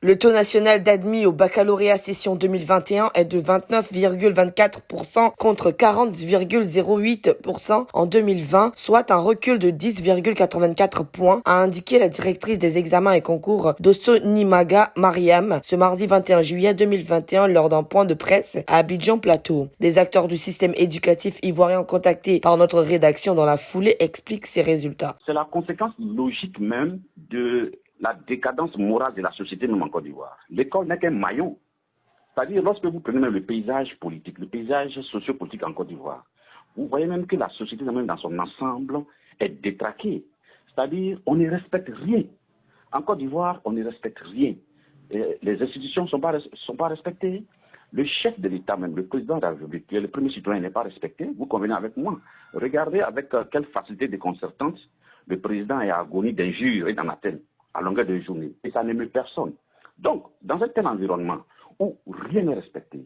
Le taux national d'admis au baccalauréat session 2021 est de 29,24% contre 40,08% en 2020, soit un recul de 10,84 points, a indiqué la directrice des examens et concours d'Ossonimaga Mariam ce mardi 21 juillet 2021 lors d'un point de presse à Abidjan Plateau. Des acteurs du système éducatif ivoirien contactés par notre rédaction dans la foulée expliquent ces résultats. C'est la conséquence logique même de la décadence morale de la société même en Côte d'Ivoire. L'école n'est qu'un maillon. C'est-à-dire, lorsque vous prenez même le paysage politique, le paysage sociopolitique en Côte d'Ivoire, vous voyez même que la société même dans son ensemble est détraquée. C'est-à-dire, on ne respecte rien. En Côte d'Ivoire, on ne respecte rien. Les institutions ne sont pas respectées. Le chef de l'État même, le président de la République, le premier citoyen n'est pas respecté. Vous convenez avec moi. Regardez avec quelle facilité déconcertante le président est agonie d'injures et d'anathèmes à longueur de journée. Et ça n'émeut personne. Donc, dans un tel environnement où rien n'est respecté,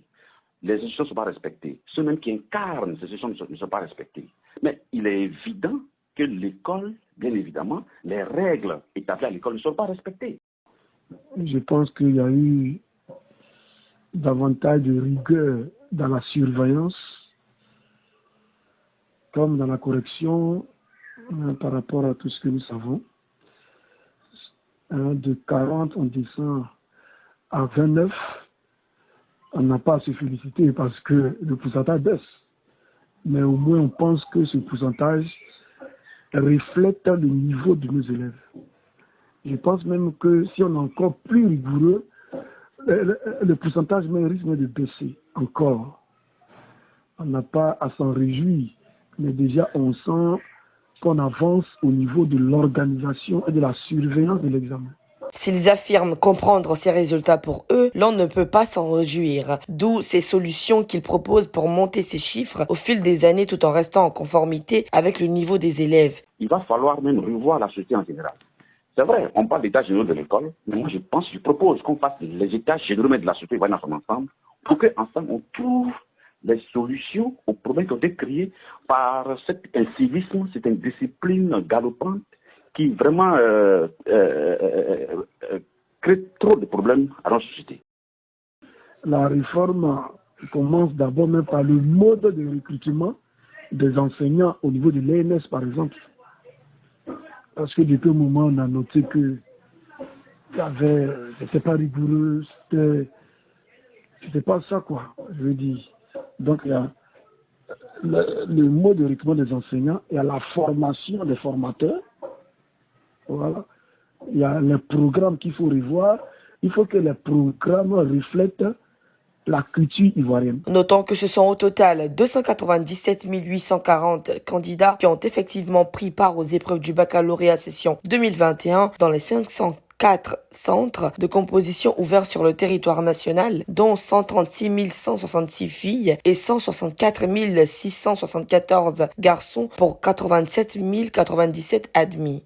les institutions ne sont pas respectées, ceux même qui incarnent ces institutions ne sont pas respectés. Mais il est évident que l'école, bien évidemment, les règles établies à l'école ne sont pas respectées. Je pense qu'il y a eu davantage de rigueur dans la surveillance, comme dans la correction, par rapport à tout ce que nous savons. De 40, on descend à 29. On n'a pas à se féliciter parce que le pourcentage baisse. Mais au moins, on pense que ce pourcentage reflète le niveau de nos élèves. Je pense même que si on est encore plus rigoureux, le pourcentage même risque de baisser encore. On n'a pas à s'en réjouir, mais déjà on sent qu'on avance au niveau de l'organisation et de la surveillance de l'examen. S'ils affirment comprendre ces résultats pour eux, l'on ne peut pas s'en réjouir. D'où ces solutions qu'ils proposent pour monter ces chiffres au fil des années tout en restant en conformité avec le niveau des élèves. Il va falloir même revoir la société en général. C'est vrai, on parle d'état généraux de l'école, mais moi je propose qu'on fasse les états généraux de la société dans son ensemble pour qu'ensemble on trouve les solutions aux problèmes qui ont été créés par cet incivisme, cette indiscipline galopante qui vraiment crée trop de problèmes à notre société. La réforme commence d'abord même par le mode de recrutement des enseignants au niveau de l'ENS par exemple. Parce que depuis un moment, on a noté que c'était pas rigoureux, c'était pas ça quoi, je veux dire. Donc il y a le mode de recrutement des enseignants, il y a la formation des formateurs, voilà. Il y a les programmes qu'il faut revoir, il faut que les programmes reflètent la culture ivoirienne. Notons que ce sont au total 297 840 candidats qui ont effectivement pris part aux épreuves du baccalauréat session 2021 dans les 504 centres de composition ouverts sur le territoire national, dont 136 166 filles et 164 674 garçons pour 87 097 admis.